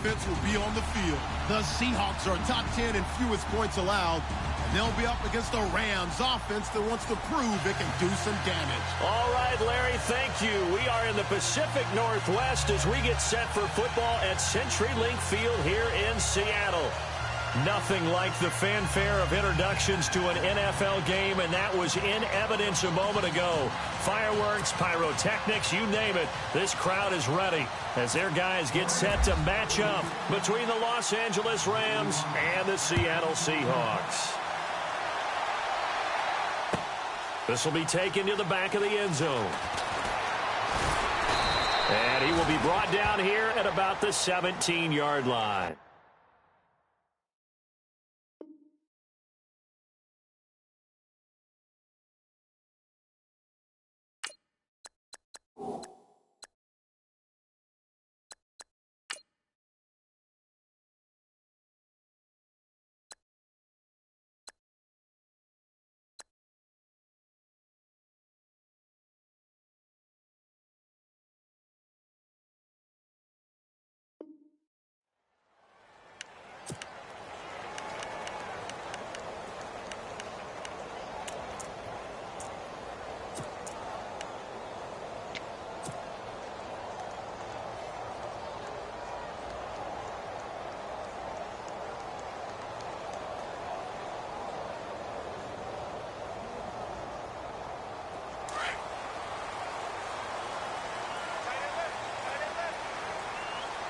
offense will be on the field. The Seahawks are top 10 in fewest points allowed, and they'll be up against the Rams offense that wants to prove it can do some damage. All right, Larry, thank you. We are in the Pacific Northwest as we get set for football at CenturyLink Field here in Seattle. Nothing like the fanfare of introductions to an NFL game, and that was in evidence a moment ago. Fireworks, pyrotechnics, you name it. This crowd is ready as their guys get set to match up between the Los Angeles Rams and the Seattle Seahawks. This will be taken to the back of the end zone. And he will be brought down here at about the 17-yard line.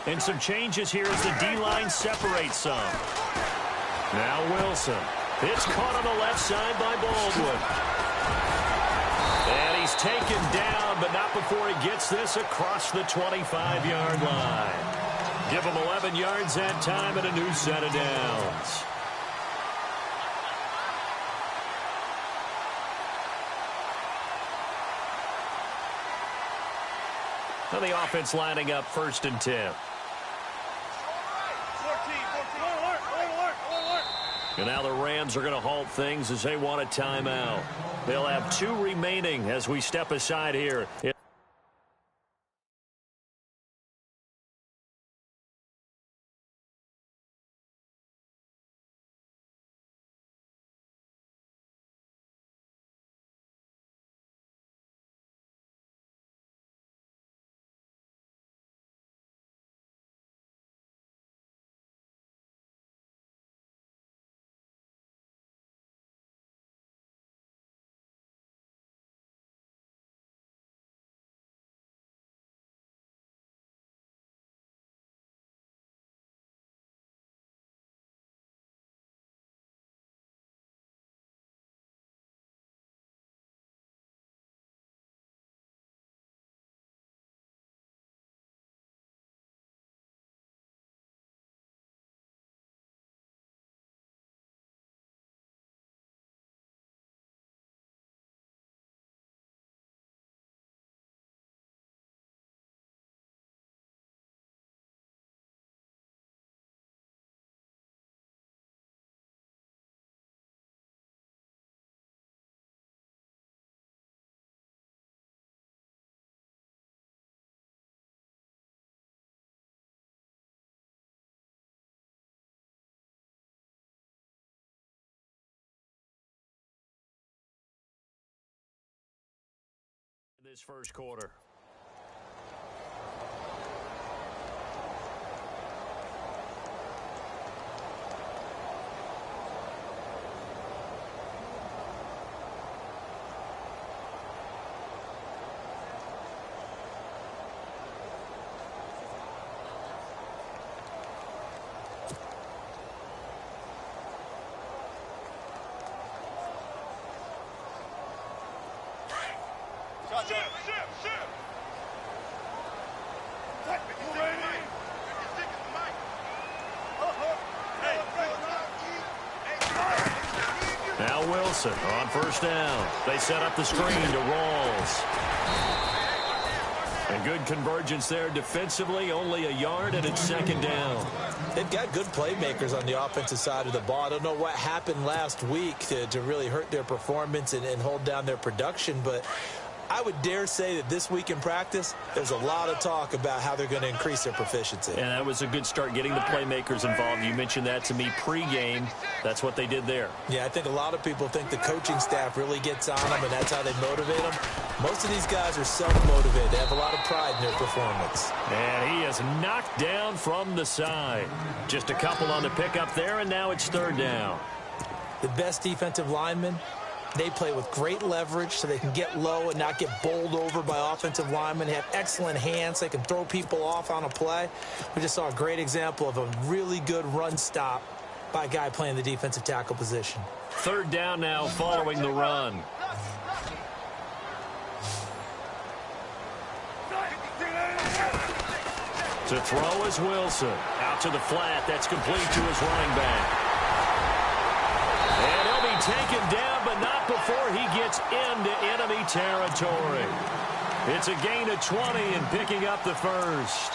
And some changes here as the D-line separates some. Now Wilson. It's caught on the left side by Baldwin. And he's taken down, but not before he gets this across the 25-yard line. Give him 11 yards that time and a new set of downs. And the offense lining up 1st and 10. And now the Rams are going to halt things as they want a timeout. They'll have 2 remaining as we step aside here. This first quarter. Now Wilson on 1st down. They set up the screen to Rawls. And good convergence there defensively, only a yard, and it's 2nd down. They've got good playmakers on the offensive side of the ball. I don't know what happened last week to really hurt their performance and hold down their production, but I would dare say that this week in practice, there's a lot of talk about how they're going to increase their proficiency. And that was a good start, getting the playmakers involved. You mentioned that to me pregame. That's what they did there. Yeah, I think a lot of people think the coaching staff really gets on them, and that's how they motivate them. Most of these guys are self-motivated. They have a lot of pride in their performance. And he is knocked down from the side. Just a couple on the pickup there, and now it's third down. The best defensive linemen, they play with great leverage so they can get low and not get bowled over by offensive linemen. They have excellent hands. They can throw people off on a play. We just saw a great example of a really good run stop by a guy playing the defensive tackle position. Third down now following the run. To throw is Wilson. Out to the flat. That's complete to his running back. And he'll be taken down, but not before he gets into enemy territory. It's a gain of 20 and picking up the first.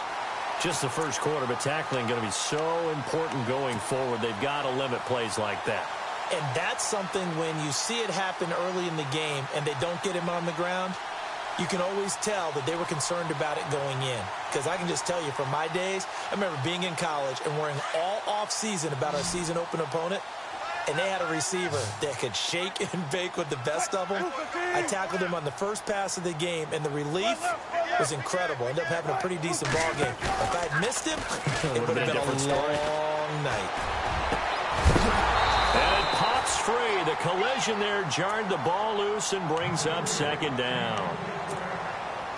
Just the first quarter, but tackling going to be so important going forward. They've got to limit plays like that. And that's something when you see it happen early in the game and they don't get him on the ground, you can always tell that they were concerned about it going in. Because I can just tell you from my days, I remember being in college and worrying all off-season about our season open opponent, and they had a receiver that could shake and bake with the best of them. I tackled him on the first pass of the game, and the relief was incredible. Ended up having a pretty decent ball game. If I had missed him, it would have been a long night. And it pops free. The collision there jarred the ball loose and brings up second down.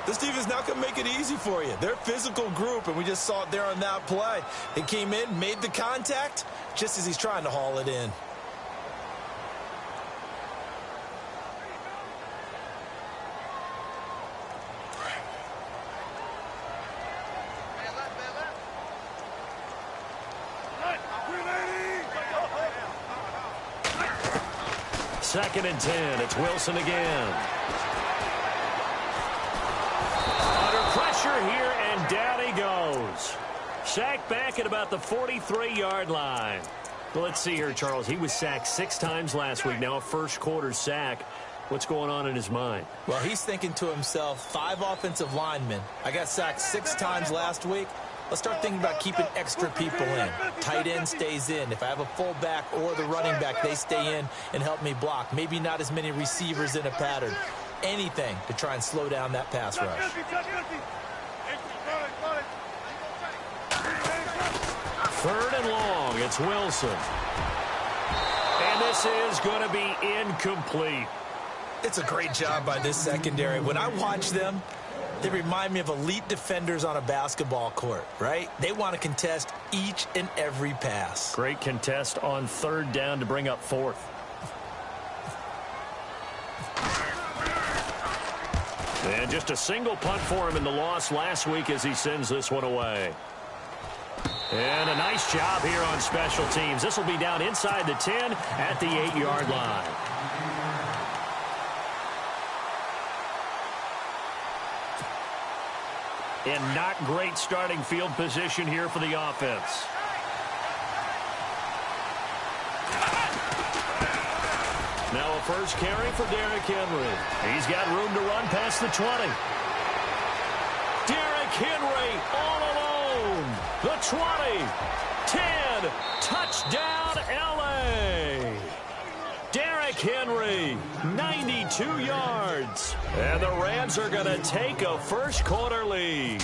This defense not going to make it easy for you. They're a physical group, and we just saw it there on that play. They came in, made the contact, just as he's trying to haul it in. Second and 10. It's Wilson again. Under pressure here, and down he goes. Sacked back at about the 43-yard line. Well, let's see here, Charles. He was sacked 6 times last week. Now a first-quarter sack. What's going on in his mind? Well, he's thinking to himself, 5 offensive linemen. I got sacked 6 times last week. Let's start thinking about keeping extra people in. Tight end stays in. If I have a fullback or the running back, they stay in and help me block. Maybe not as many receivers in a pattern. Anything to try and slow down that pass rush. Third and long. It's Wilson. And this is going to be incomplete. It's a great job by this secondary. When I watch them, they remind me of elite defenders on a basketball court, right? They want to contest each and every pass. Great contest on third down to bring up fourth. And just a single punt for him in the loss last week as he sends this one away. And a nice job here on special teams. This will be down inside the 10 at the 8-yard line. And not great starting field position here for the offense. Now a first carry for Derrick Henry. He's got room to run past the 20. Derrick Henry all alone. The 20, 10, touchdown LA. Derrick Henry, 92 yards. And the Rams are going to take a first-quarter lead.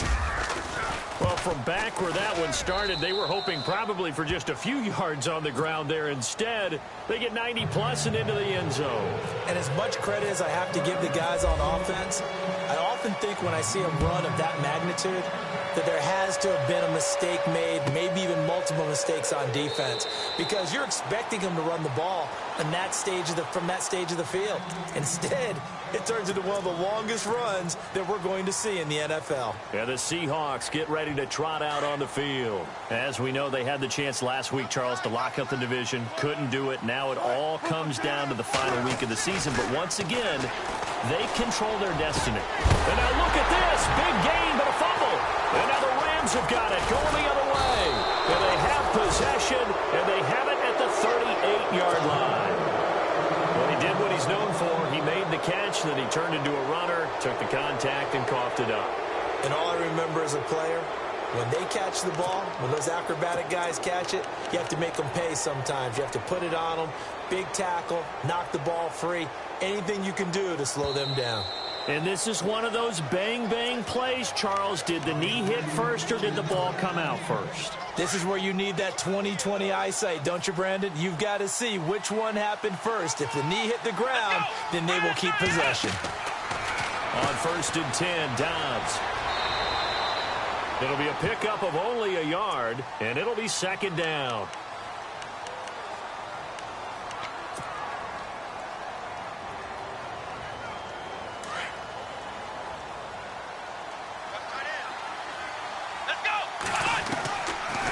Well, from back where that one started, they were hoping probably for just a few yards on the ground there. Instead, they get 90-plus and into the end zone. And as much credit as I have to give the guys on offense, I often think when I see a run of that magnitude that there has to have been a mistake made, maybe even multiple mistakes on defense, because you're expecting them to run the ball in that stage of from that stage of the field. Instead, it turns into one of the longest runs that we're going to see in the NFL. Yeah, the Seahawks get ready to trot out on the field. As we know, they had the chance last week, Charles, to lock up the division. Couldn't do it. Now it all comes down to the final week of the season. But once again, they control their destiny. And now look at this. Big gain, but a fumble. And now the Rams have got it going the other way. And they have possession, and they have it at the 38-yard line. Well, he did what he's he's known for. He made the catch, then he turned into a runner, took the contact, and coughed it up. And all I remember as a player, when they catch the ball, when those acrobatic guys catch it, you have to make them pay sometimes. You have to put it on them, big tackle, knock the ball free, anything you can do to slow them down. And this is one of those bang-bang plays, Charles. Did the knee hit first or did the ball come out first? This is where you need that 20/20 eyesight, don't you, Brandon? You've got to see which one happened first. If the knee hit the ground, then they will keep possession. On 1st and 10, Dobbs. It'll be a pickup of only a yard, and it'll be 2nd down.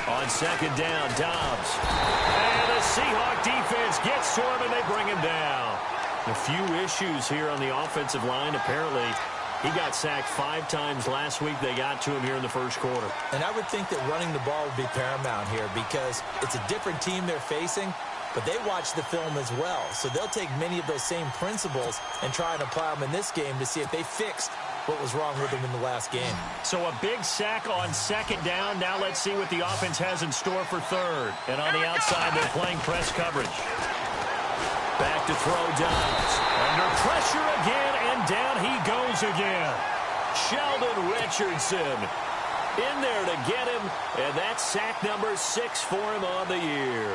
On 2nd down, Dobbs. And the Seahawk defense gets to him, and they bring him down. A few issues here on the offensive line. Apparently, he got sacked 5 times last week. They got to him here in the first quarter. And I would think that running the ball would be paramount here because it's a different team they're facing, but they watch the film as well. So they'll take many of those same principles and try and apply them in this game to see if they fixed what was wrong with them in the last game. So a big sack on 2nd down. Now let's see what the offense has in store for 3rd. And on the outside, they're playing press coverage. Back to throw Dobbs. Under pressure again, and down he goes again. Sheldon Richardson in there to get him, and that's sack number 6 for him on the year.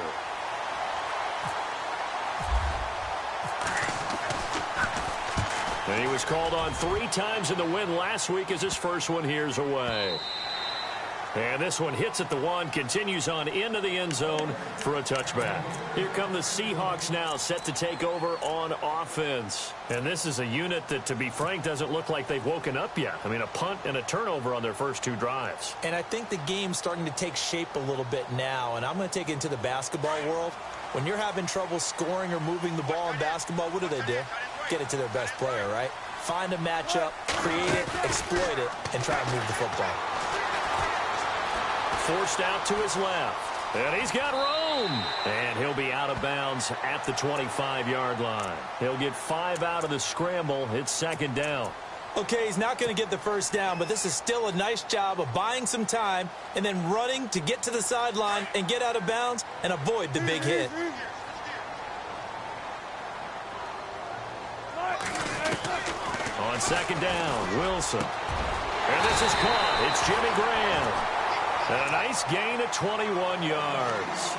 And he was called on 3 times in the win last week as his first one here's away. And this one hits at the 1, continues on into the end zone for a touchback. Here come the Seahawks now, set to take over on offense. And this is a unit that, to be frank, doesn't look like they've woken up yet. I mean, a punt and a turnover on their first 2 drives. And I think the game's starting to take shape a little bit now, and I'm going to take it into the basketball world. When you're having trouble scoring or moving the ball in basketball, what do? Get it to their best player, right? Find a matchup, create it, exploit it, and try and move the football. Forced out to his left. And he's got room. And he'll be out of bounds at the 25-yard line. He'll get 5 out of the scramble. It's 2nd down. Okay, he's not going to get the first down, but this is still a nice job of buying some time and then running to get to the sideline and get out of bounds and avoid the big hit. On 2nd down, Wilson. And this is caught. It's Jimmy Graham. And a nice gain of 21 yards.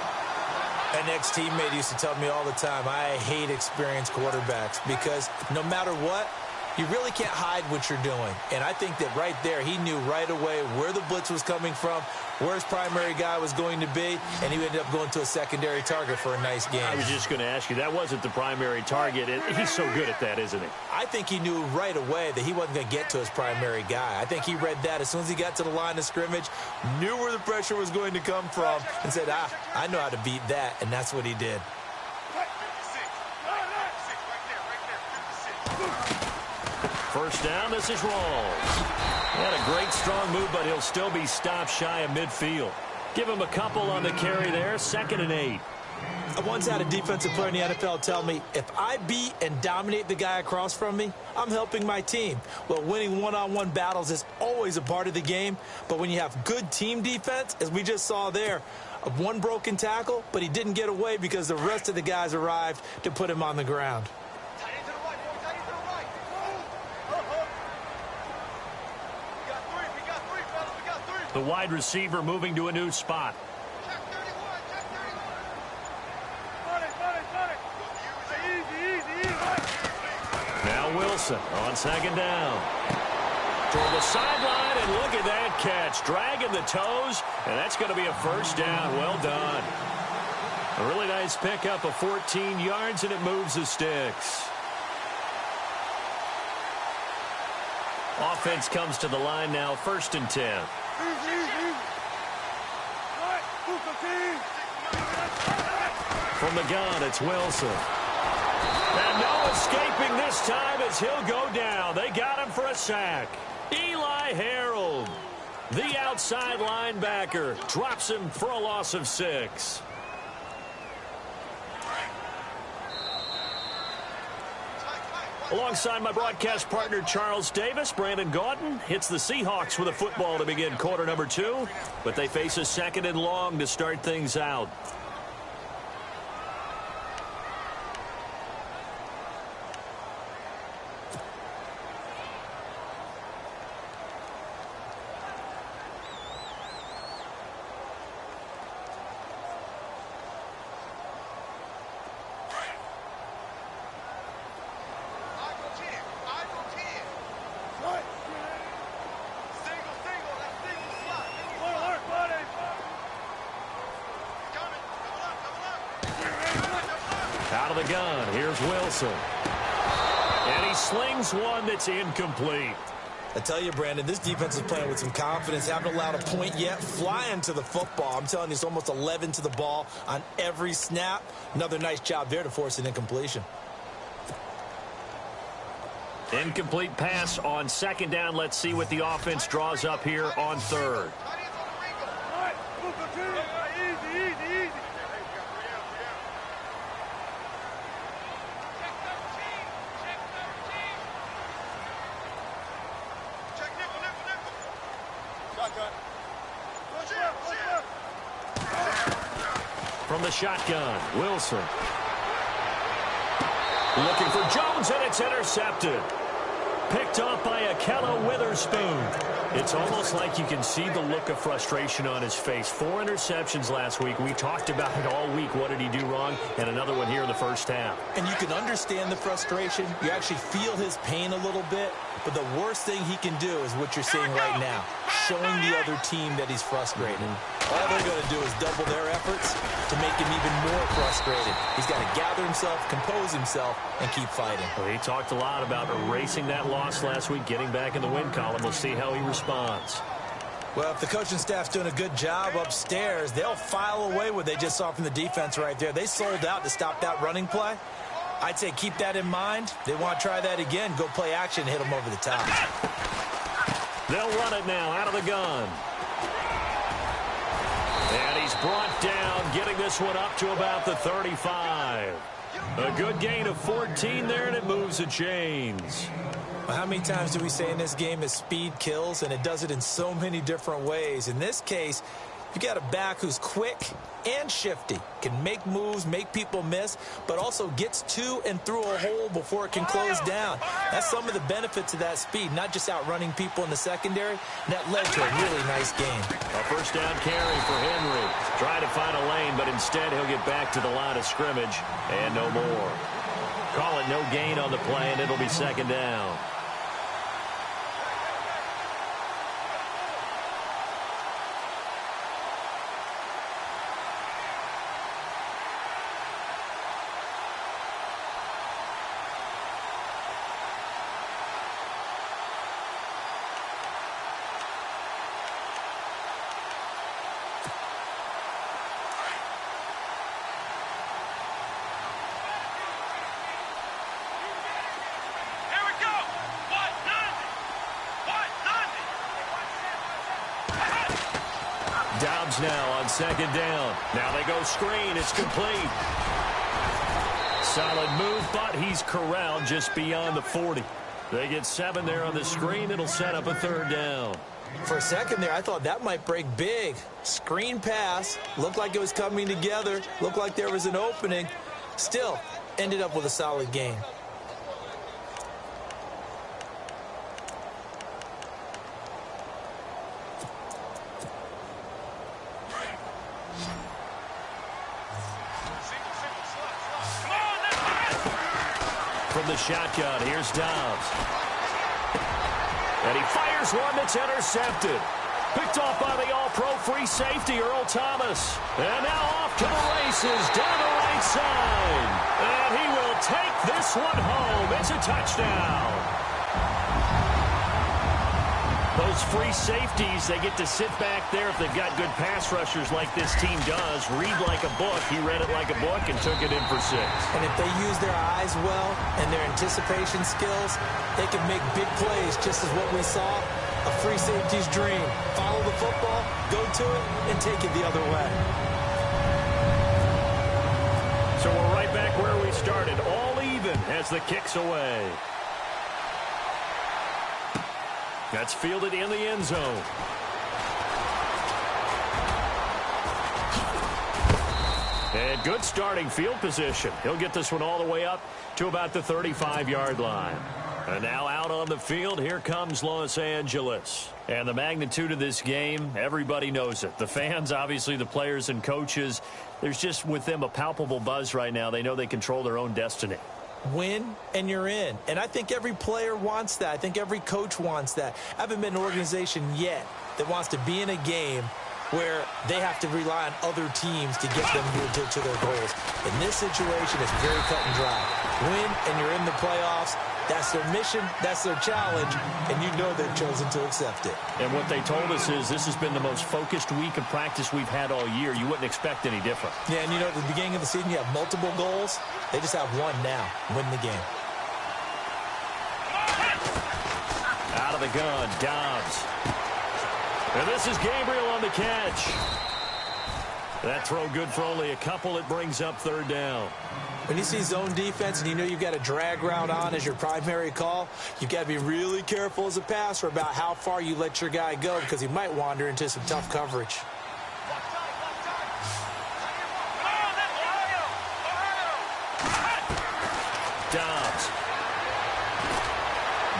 An ex-teammate used to tell me all the time, I hate experienced quarterbacks because no matter what, you really can't hide what you're doing. And I think that right there, he knew right away where the blitz was coming from, where his primary guy was going to be, and he ended up going to a secondary target for a nice game. I was just going to ask you, that wasn't the primary target. He's so good at that, isn't he? I think he knew right away that he wasn't going to get to his primary guy. I think he read that as soon as he got to the line of scrimmage, knew where the pressure was going to come from, and said, I know how to beat that, and that's what he did. First down, this is Rawls. He had a great strong move, but he'll still be stopped shy of midfield. Give him a couple on the carry there, 2nd and 8. I once had a defensive player in the NFL tell me, if I beat and dominate the guy across from me, I'm helping my team. Well, winning one-on-one battles is always a part of the game, but when you have good team defense, as we just saw there, one broken tackle, but he didn't get away because the rest of the guys arrived to put him on the ground. The wide receiver moving to a new spot. Now Wilson on 2nd down. Toward the sideline, and look at that catch. Dragging the toes, and that's going to be a first down. Well done. A really nice pickup of 14 yards, and it moves the sticks. Offense comes to the line now, 1st and 10. From the gun, it's Wilson. And no escaping this time as he'll go down. They got him for a sack. Eli Harold, the outside linebacker, drops him for a loss of 6. Alongside my broadcast partner, Charles Davis, Brandon Gaudin hits the Seahawks with a football to begin quarter number 2, but they face a second and long to start things out. Out of the gun, here's Wilson. And he slings one that's incomplete. I tell you, Brandon, this defense is playing with some confidence. Haven't allowed a point yet. Flying to the football. I'm telling you, it's almost 11 to the ball on every snap. Another nice job there to force an incompletion. Incomplete pass on second down. Let's see what the offense draws up here on third. From the shotgun, Wilson. Looking for Jones, and it's intercepted. Picked off by Akello Witherspoon. It's almost like you can see the look of frustration on his face. 4 interceptions last week. We talked about it all week. What did he do wrong? And another one here in the first half. And you can understand the frustration. You actually feel his pain a little bit. But the worst thing he can do is what you're seeing right now, showing the other team that he's frustrated. All they're going to do is double their efforts to make him even more frustrated. He's got to gather himself, compose himself, and keep fighting. Well, he talked a lot about erasing that loss last week, getting back in the win column. We'll see how he responds. Well, if the coaching staff's doing a good job upstairs, they'll file away what they just saw from the defense right there. They sold out to stop that running play. I'd say keep that in mind. They want to try that again. Go play action and hit them over the top. They'll run it now out of the gun. And he's brought down, getting this one up to about the 35. A good gain of 14 there, and it moves the chains. Well, how many times do we say in this game that speed kills, and it does it in so many different ways? In this case, you got a back who's quick and shifty, can make moves, make people miss, but also gets to and through a hole before it can close down. That's some of the benefits of that speed, not just outrunning people in the secondary. And that led to a really nice game. A first down carry for Henry. Trying to find a lane, but instead he'll get back to the line of scrimmage and no more. Call it no gain on the play, and it'll be second down. Dobbs now on second down. Now they go screen. It's complete. Solid move, but he's corralled just beyond the 40. They get 7 there on the screen. It'll set up a third down. For a second there, I thought that might break big. Screen pass. Looked like it was coming together. Looked like there was an opening. Still, ended up with a solid game. From the shotgun, here's Dobbs. And he fires one that's intercepted. Picked off by the all-pro free safety, Earl Thomas. And now off to the races down the right side. And he will take this one home. It's a touchdown. Those free safeties, they get to sit back there if they've got good pass rushers like this team does. Read like a book. He read it like a book and took it in for 6. And if they use their eyes well and their anticipation skills, they can make big plays, just as what we saw. A free safety's dream. Follow the football, go to it, and take it the other way. So we're right back where we started, all even as the kick's away. That's fielded in the end zone. And good starting field position. He'll get this one all the way up to about the 35-yard line. And now out on the field, here comes Los Angeles. And the magnitude of this game, everybody knows it. The fans, obviously the players and coaches, there's just with them a palpable buzz right now. They know they control their own destiny. Win and you're in. And I think every player wants that. I think every coach wants that. I haven't been an organization yet that wants to be in a game where they have to rely on other teams to get them to their goals. In this situation, it's very cut and dry. Win and you're in the playoffs. That's their mission, that's their challenge, and you know they've chosen to accept it. And what they told us is this has been the most focused week of practice we've had all year. You wouldn't expect any different. Yeah, and you know, at the beginning of the season, you have multiple goals. They just have one now, win the game. Out of the gun, Dobbs. And this is Gabriel on the catch. That throw good for only a couple. It brings up third down. When you see zone defense and you know you've got a drag route on as your primary call, you've got to be really careful as a passer about how far you let your guy go because he might wander into some tough coverage. Dobbs.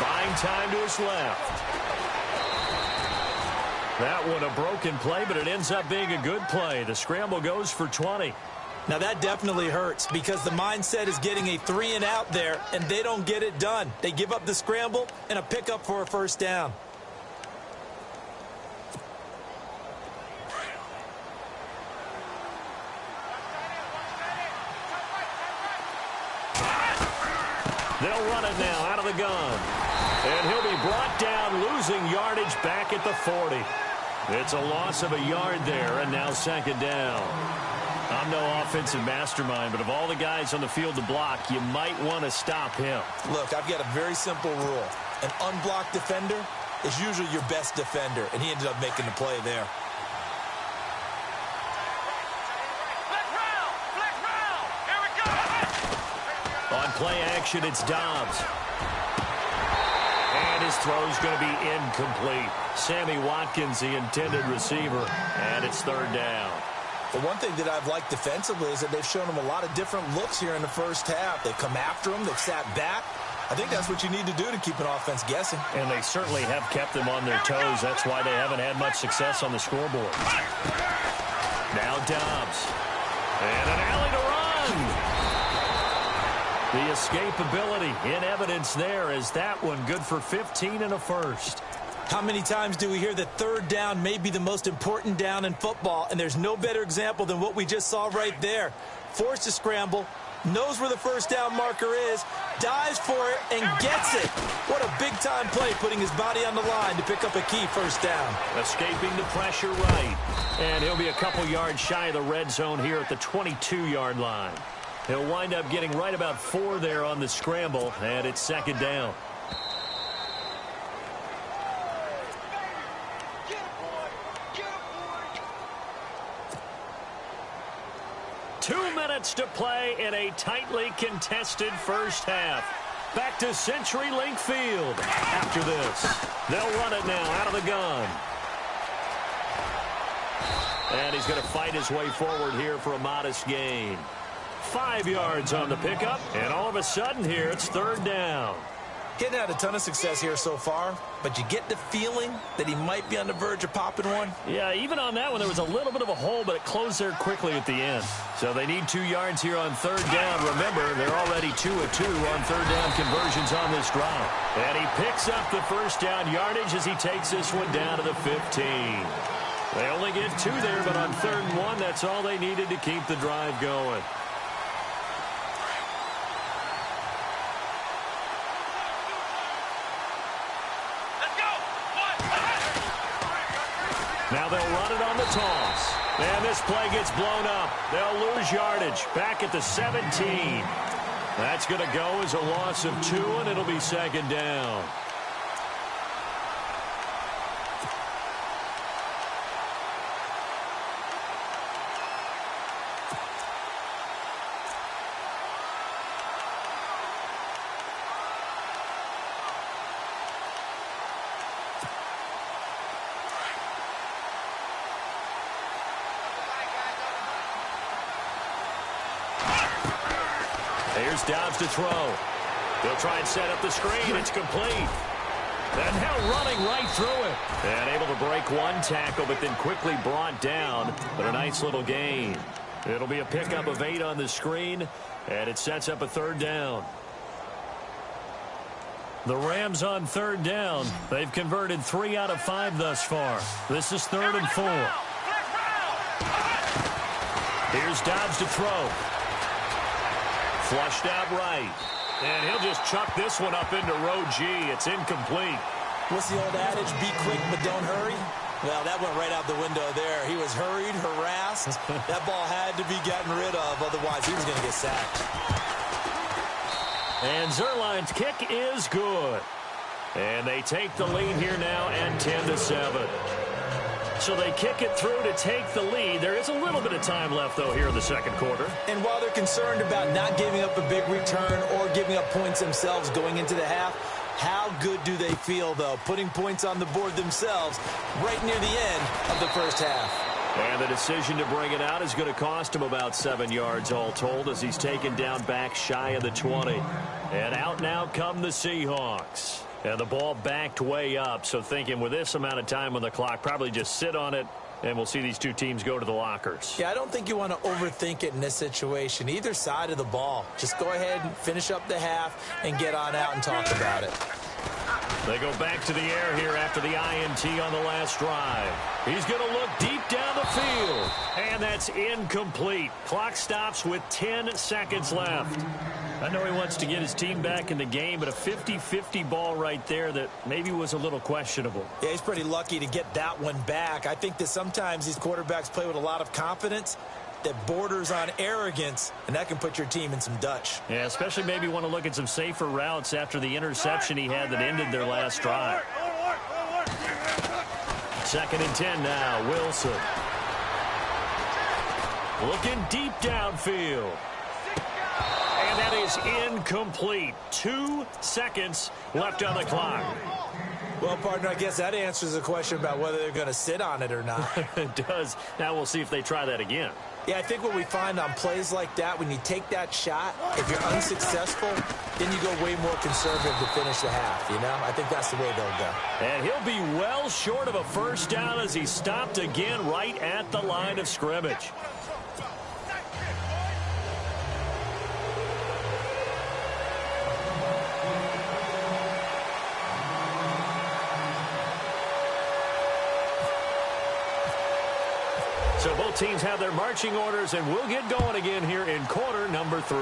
Buying time to his left. That one a broken play, but it ends up being a good play. The scramble goes for 20. Now that definitely hurts because the mindset is getting a 3-and-out there, and they don't get it done. They give up the scramble and a pickup for a first down. They'll run it now out of the gun. And he'll be brought down, losing yardage back at the 40. It's a loss of a yard there, and now second down. I'm no offensive mastermind, but of all the guys on the field to block, you might want to stop him. Look, I've got a very simple rule. An unblocked defender is usually your best defender, and he ended up making the play there. On play action, it's Dobbs. And his throw's going to be incomplete. Sammy Watkins, the intended receiver, and it's third down. The one thing that I've liked defensively is that they've shown him a lot of different looks here in the first half. They've come after him. They've sat back. I think that's what you need to do to keep an offense guessing. And they certainly have kept them on their toes. That's why they haven't had much success on the scoreboard. Now Dobbs. And an alley to run. The escapability in evidence there is that one good for 15 and a first. How many times do we hear that third down may be the most important down in football, and there's no better example than what we just saw right there. Forced to scramble, knows where the first down marker is, dives for it, and gets it. What a big-time play, putting his body on the line to pick up a key first down. Escaping the pressure right. And he'll be a couple yards shy of the red zone here at the 22-yard line. He'll wind up getting right about 4 there on the scramble, and it's second down. To play in a tightly contested first half. Back to CenturyLink Field. After this, they'll run it now out of the gun. And he's going to fight his way forward here for a modest gain. 5 yards on the pickup, and all of a sudden here it's third down. Getting had a ton of success here so far, but you get the feeling that he might be on the verge of popping one. Yeah, even on that one, there was a little bit of a hole, but it closed there quickly at the end. So they need 2 yards here on third down. Remember, they're already 2 of 2 on third down conversions on this drive. And he picks up the first down yardage as he takes this one down to the 15. They only get 2 there, but on third and 1, that's all they needed to keep the drive going. Now they'll run it on the toss. And this play gets blown up. They'll lose yardage back at the 17. That's going to go as a loss of 2, and it'll be second down. Here's Dobbs to throw. They'll try and set up the screen. It's complete. And now running right through it. And able to break one tackle, but then quickly brought down. But a nice little gain. It'll be a pickup of 8 on the screen, and it sets up a 3rd down. The Rams on 3rd down. They've converted 3 out of 5 thus far. This is 3rd and 4. Here's Dobbs to throw. Flushed out right. And he'll just chuck this one up into row G. It's incomplete. What's the old adage? Be quick, but don't hurry. Well, that went right out the window there. He was hurried, harassed. That ball had to be gotten rid of. Otherwise, he was going to get sacked. And Zerline's kick is good. And they take the lead here now at 10-7. So they kick it through to take the lead. There is a little bit of time left, though, here in the second quarter. And while they're concerned about not giving up a big return or giving up points themselves going into the half, how good do they feel, though, putting points on the board themselves right near the end of the first half? And the decision to bring it out is going to cost him about 7 yards all told as he's taken down back shy of the 20. And out now come the Seahawks. And the ball backed way up, so thinking with this amount of time on the clock, probably just sit on it, and we'll see these two teams go to the lockers. Yeah, I don't think you want to overthink it in this situation. Either side of the ball. Just go ahead and finish up the half and get on out and talk about it. They go back to the air here after the INT on the last drive. He's going to look deep down the field. And that's incomplete. Clock stops with 10 seconds left. I know he wants to get his team back in the game, but a 50-50 ball right there that maybe was a little questionable. Yeah, he's pretty lucky to get that one back. I think that sometimes these quarterbacks play with a lot of confidence that borders on arrogance, and that can put your team in some Dutch. Yeah, especially maybe want to look at some safer routes after the interception he had that ended their last drive. 2nd and 10 now, Wilson. Looking deep downfield. And that is incomplete. 2 seconds left on the clock. Well, partner, I guess that answers the question about whether they're going to sit on it or not. It does. Now we'll see if they try that again. Yeah, I think what we find on plays like that, when you take that shot, if you're unsuccessful, then you go way more conservative to finish the half, you know? I think that's the way they'll go. And he'll be well short of a first down as he stopped again right at the line of scrimmage. So both teams have their marching orders, and we'll get going again here in quarter number 3.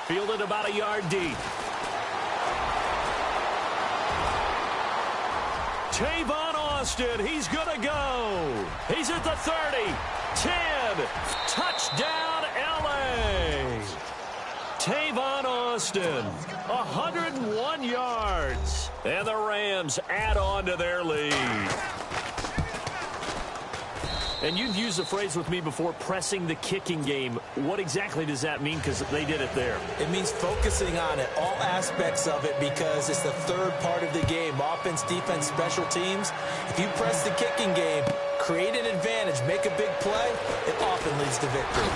Fielded about a yard deep. Tavon Austin, he's going to go. He's at the 30, 10, touchdown L.A. Tavon Austin, 101 yards. And the Rams add on to their lead. And you've used the phrase with me before, pressing the kicking game. What exactly does that mean? Because they did it there. It means focusing on it, all aspects of it, because it's the third part of the game. Offense, defense, special teams. If you press the kicking game, create an advantage, make a big play, it often leads to victory.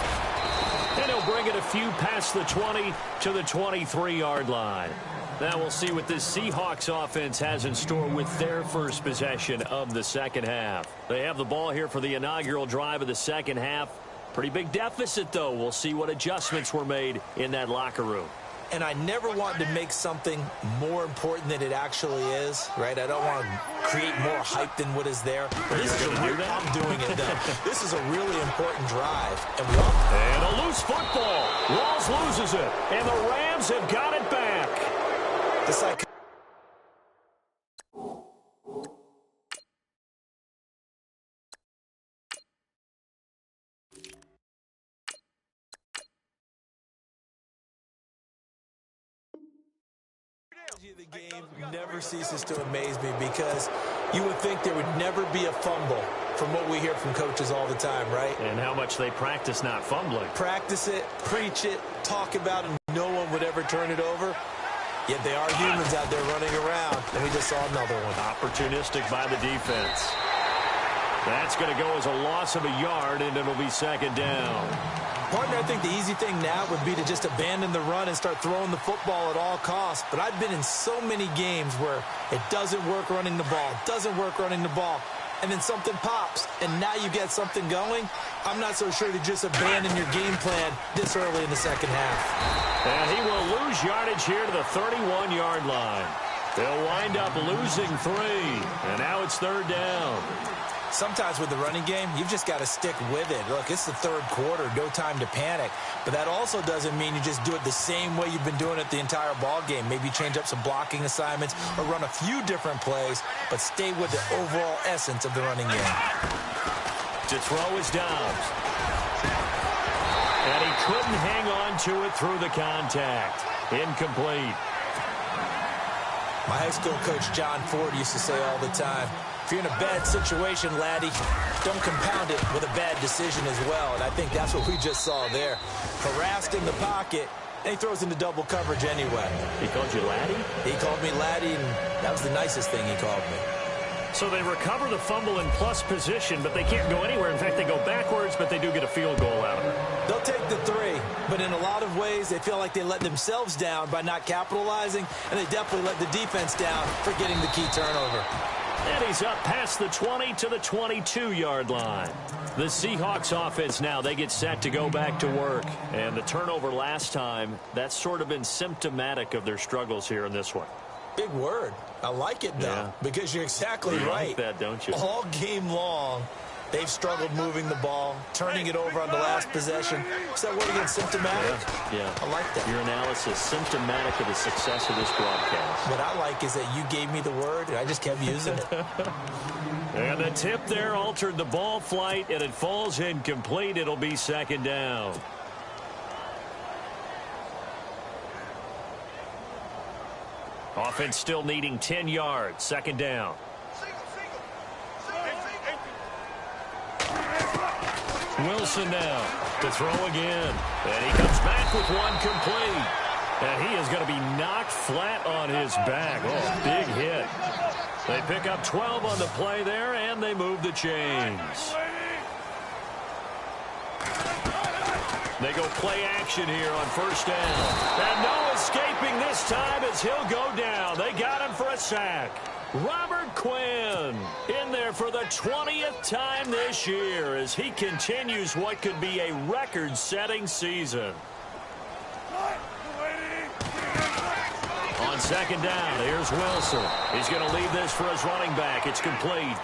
And he'll bring it a few past the 20 to the 23-yard line. Now we'll see what this Seahawks offense has in store with their first possession of the second half. They have the ball here for the inaugural drive of the second half. Pretty big deficit, though. We'll see what adjustments were made in that locker room. And I never want to make something more important than it actually is, right? I don't want to create more hype than what is there. This is I'm doing it, though. This is a really important drive. And a loose football. Walls loses it. And the Rams have got it back. It's like the game never ceases to amaze me, because you would think there would never be a fumble from what we hear from coaches all the time, right? And how much they practice not fumbling. Practice it, preach it, talk about it, and no one would ever turn it over. Yet they are humans out there running around, and we just saw another one. Opportunistic by the defense. That's going to go as a loss of a yard, and it'll be second down. Partner, I think the easy thing now would be to just abandon the run and start throwing the football at all costs. But I've been in so many games where it doesn't work running the ball, and then something pops, and now you get something going. I'm not so sure to just abandon your game plan this early in the second half. And he will lose yardage here to the 31-yard line. They'll wind up losing 3, and now it's third down. Sometimes with the running game, you've just got to stick with it. Look, it's the third quarter, no time to panic. But that also doesn't mean you just do it the same way you've been doing it the entire ball game. Maybe change up some blocking assignments or run a few different plays, but stay with the overall essence of the running game. To throw is Dobbs. And he couldn't hang on to it through the contact. Incomplete. My high school coach, John Ford, used to say all the time, if you're in a bad situation, laddie, don't compound it with a bad decision as well. And I think that's what we just saw there. Harassed in the pocket, and he throws into double coverage anyway. He called you laddie? He called me laddie, and that was the nicest thing he called me. So they recover the fumble in plus position, but they can't go anywhere. In fact, they go backwards, but they do get a field goal out of it. They'll take the 3, but in a lot of ways, they feel like they let themselves down by not capitalizing, and they definitely let the defense down for getting the key turnover. And he's up past the 20 to the 22-yard line. The Seahawks offense now, they get set to go back to work. And the turnover last time, that's sort of been symptomatic of their struggles here in this one. Big word. I like it, though, because you're exactly right. You like that, don't you? All game long, they've struggled moving the ball, turning it over on the last possession. Is that word again, symptomatic? Yeah. I like that. Your analysis, symptomatic of the success of this broadcast. What I like is that you gave me the word, and I just kept using it. And the tip there altered the ball flight, and it falls incomplete. It'll be second down. Offense still needing 10 yards. Second down. Wilson now to throw again. And he comes back with one complete. And he is going to be knocked flat on his back. Oh, big hit. They pick up 12 on the play there, and they move the chains. They go play action here on first down. And no escaping this time as he'll go down. They got him for a sack. Robert Quinn in there for the 20th time this year as he continues what could be a record-setting season. On second down, here's Wilson. He's going to leave this for his running back. It's complete.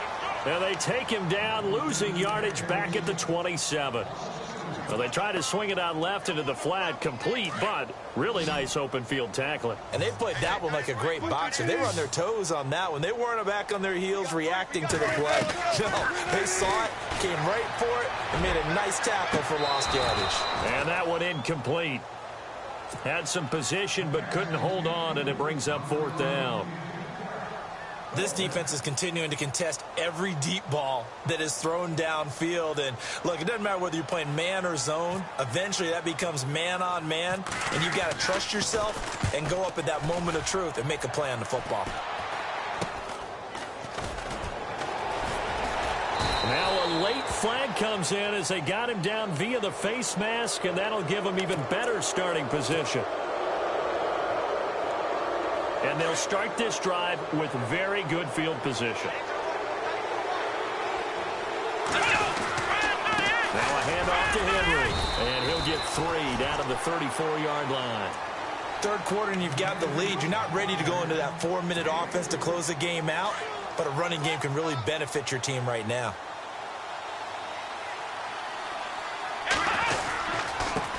And they take him down, losing yardage back at the 27. Well, they try to swing it out left into the flat, complete, but really nice open field tackling. And they played that one like a great boxer. They were on their toes on that one. They weren't back on their heels reacting to the play. No, they saw it, came right for it, and made a nice tackle for lost yardage. And that one incomplete. Had some position, but couldn't hold on, and it brings up fourth down. This defense is continuing to contest every deep ball that is thrown downfield. And, look, it doesn't matter whether you're playing man or zone. Eventually, that becomes man-on-man, and you've got to trust yourself and go up at that moment of truth and make a play on the football. Now a late flag comes in as they got him down via the face mask, and that'll give him even better starting position. And they'll start this drive with very good field position. Now a handoff to Henry, and he'll get 3 down to the 34-yard line. Third quarter, and you've got the lead. You're not ready to go into that 4-minute offense to close the game out, but a running game can really benefit your team right now.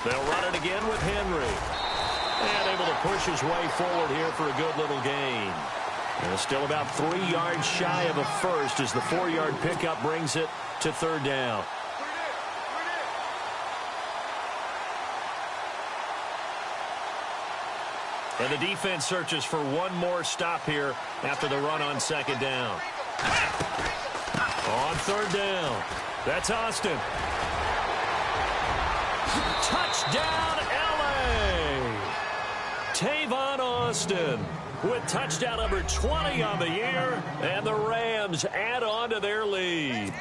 They'll run it again with Henry. And able to push his way forward here for a good little gain. And still about 3 yards shy of a first as the 4-yard pickup brings it to third down. And the defense searches for one more stop here after the run on second down. On third down, that's Austin. Touchdown, LA! Tavon Austin with touchdown number 20 on the year, and the Rams add on to their lead.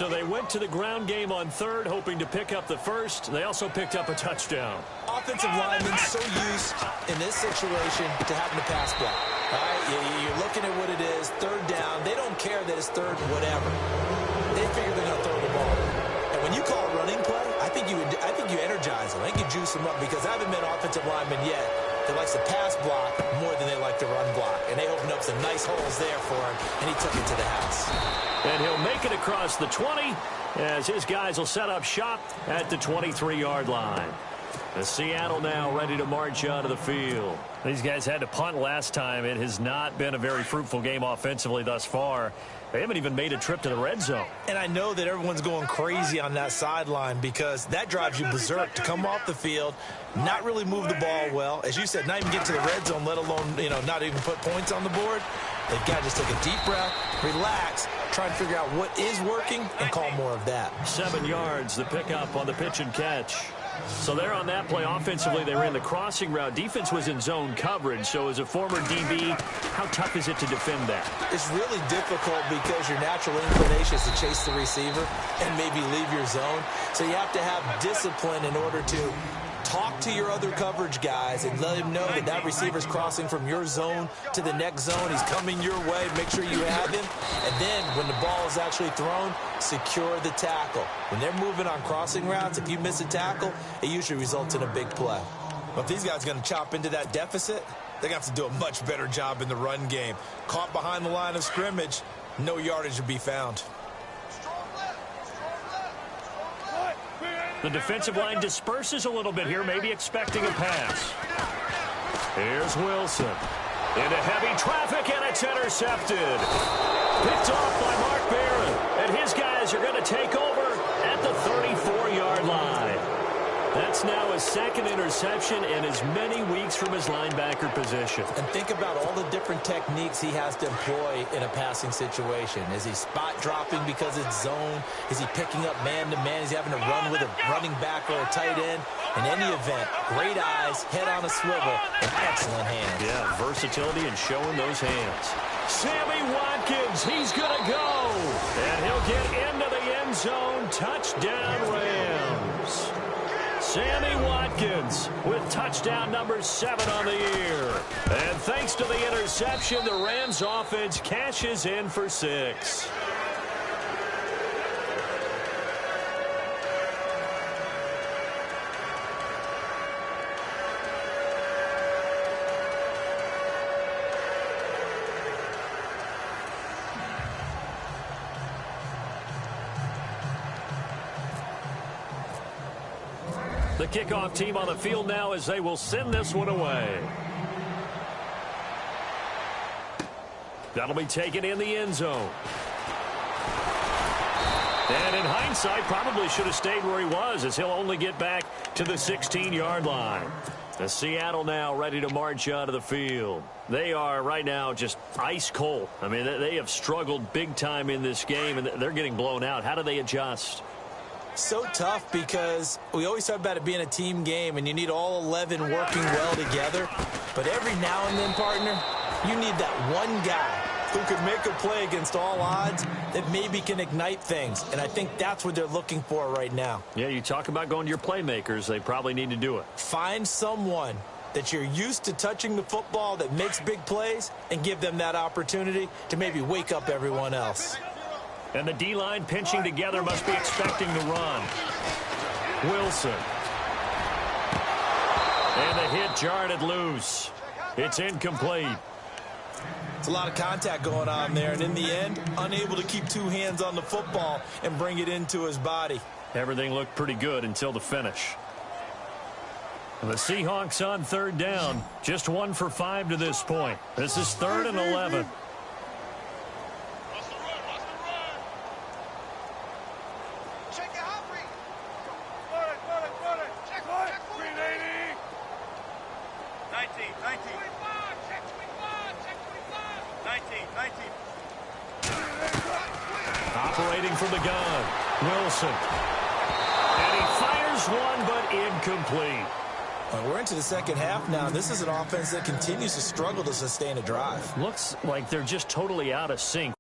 So they went to the ground game on third, hoping to pick up the first. They also picked up a touchdown. Offensive linemen so used in this situation to having to pass block. All right, you're looking at what it is, third down. They don't care that it's third whatever. They figure they're going to throw the ball. And when you call a running play, I think you energize them. I think you juice them up because I haven't met an offensive lineman yet that likes to pass block more than they like to run block. And they opened up some nice holes there for him, and he took it to the house. And he'll make it across the 20 as his guys will set up shop at the 23-yard line. The Seattle now ready to march out of the field. These guys had to punt last time. It has not been a very fruitful game offensively thus far. They haven't even made a trip to the red zone. And I know that everyone's going crazy on that sideline because that drives you berserk to come off the field, not really move the ball well. As you said, not even get to the red zone, let alone, not even put points on the board. They've got to just take a deep breath, relax, try and figure out what is working, and call more of that. 7 yards, the pickup on the pitch and catch. So they're on that play. Offensively, they ran the crossing route. Defense was in zone coverage. So as a former DB, how tough is it to defend that? It's really difficult because your natural inclination is to chase the receiver and maybe leave your zone. So you have to have discipline in order to talk to your other coverage guys and let him know that that receiver's crossing from your zone to the next zone. He's coming your way. Make sure you have him. And then when the ball is actually thrown, secure the tackle. When they're moving on crossing routes, if you miss a tackle, it usually results in a big play. But if these guys are going to chop into that deficit, they're going to have to do a much better job in the run game. Caught behind the line of scrimmage, no yardage to be found. The defensive line disperses a little bit here, maybe expecting a pass. Here's Wilson. Into heavy traffic, and it's intercepted. Picked off by Mark Barron. And his guys are going to take over at the 34-yard line. That's now his second interception in as many weeks from his linebacker position. And think about all the different techniques he has to employ in a passing situation. Is he spot dropping because it's zone? Is he picking up man-to-man? Is he having to run with a running back or a tight end? In any event, great eyes, head on a swivel, and excellent hands. Yeah, versatility and showing those hands. Sammy Watkins, he's going to go. And he'll get into the end zone. Touchdown, Rams. Sammy Watkins with touchdown number 7 on the year. And thanks to the interception, the Rams offense cashes in for 6. The kickoff team on the field now as they will send this one away. That'll be taken in the end zone. And in hindsight, probably should have stayed where he was as he'll only get back to the 16-yard line. The Seattle now ready to march out of the field. They are right now just ice cold. I mean, they have struggled big time in this game, and they're getting blown out. How do they adjust? So tough because we always talk about it being a team game and you need all 11 working well together. But every now and then, partner, you need that one guy who can make a play against all odds that maybe can ignite things. And I think that's what they're looking for right now. Yeah, you talk about going to your playmakers. They probably need to do it. Find someone that you're used to touching the football that makes big plays and give them that opportunity to maybe wake up everyone else. And the D-line pinching together must be expecting the run. Wilson. And the hit jarred it loose. It's incomplete. It's a lot of contact going on there, and in the end, unable to keep 2 hands on the football and bring it into his body. Everything looked pretty good until the finish. And the Seahawks on third down. Just 1 for 5 to this point. This is 3rd and 11. Operating from the gun, Wilson. And he fires one, but incomplete. We're into the second half now. This is an offense that continues to struggle to sustain a drive. Looks like they're just totally out of sync.